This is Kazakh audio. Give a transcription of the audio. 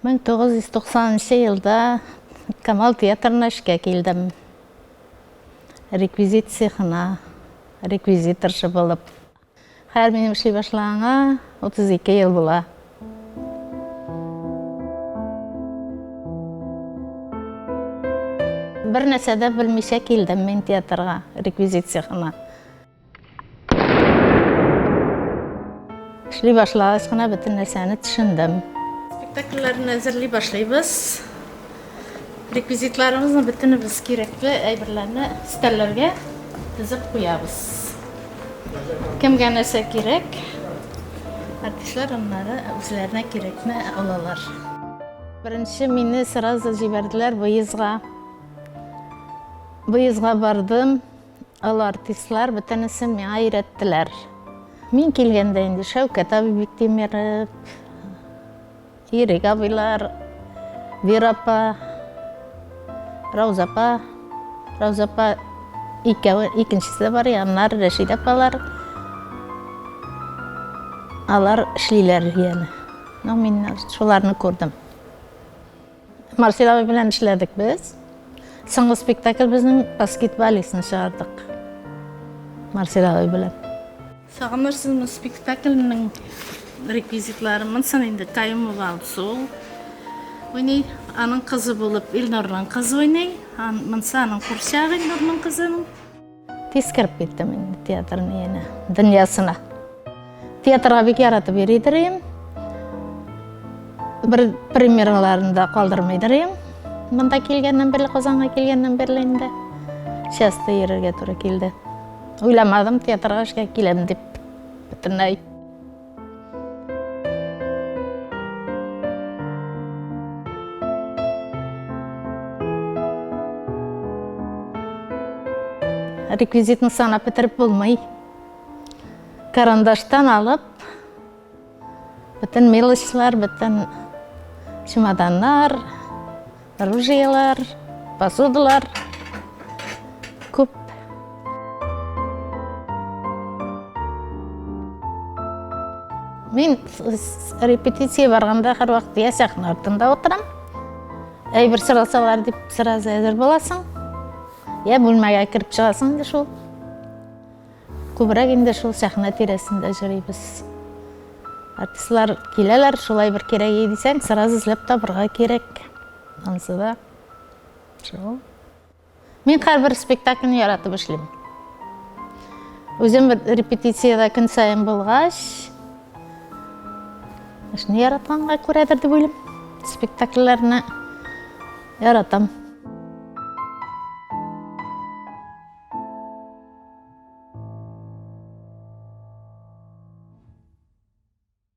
1990 жылда Камал театрына ішке келдім. Реквизит цехына, реквизиторшы болып. Қайыр менің ішлей башлағанға 32 жыл бола. Бір нәрседе білмеше келдім мен театрға, реквизит цехына. Ішлей башлағашқына бүтін нәрсені түшіндім. Спектакльларын әзірлей башлайбыз. Реквизитларымызны бүтіні біз керекті әйбірлеріні стәллерге тізіп қоябыз. Кімге нәрсе керек, артистлар онлары өзлеріне керекні алалар. Бірінші мені сразу жіберділер выездға. Выездға бардым, ал артистлар бүтінісін мен айреттілер. Мен келгенде енді Шәукет Абибек Теміров, Ирек абайлар, Вера апа, Рауза апа екіншісі бар, янлар Рәшид апалар. Алар ішлейлер ені. Мен шоларны көрдім. Марсел абай білән ішледік біз. Соңғы спектакль біздің баскетболистін шығардық. Марсел абай білән. Сағынырсыз спектакльнің реквизитларымын енді тайымы балды сол. Ойнай, аның қызы болып Илнұрның қызы ойнай. Мұнса аның құршағы Илнұрның қызының. Тез кіріп кеттім енді театрын ені, дүниясына. Театрға бек яратып бередірем. Бір премьераларында қалдырмайдырем. Мұнда келгеннен берлі, Қозанға келгеннен берлі енді. Шасты ерерге тұры келді. Ойламадым театрға ішке келем деп бүтінай. Реквизитін санап бітіріп болмай. Карандаштан алып, бүтін мелочылар, бүтін чемоданлар, оружиялар, посудалар көп. Мен репетиция барғанда қар уақыт сахна артында отырам. Әйбір сұрасалар деп сразу әзір боласың. Бөлмеге кіріп шығасың де шол. Көбірек енді шол сахна тересінде жүрейбіз. Артистлар келелер, шолай бір керек едесең, сразу ізлеп табырға керек. Ансы да. Мен қар бір спектакльні яратып ішлем. Өзім бір репетицияда күн сайын болғаш, ішіне яратқанға көредір деп ойлым. Спектакльлеріні яратам.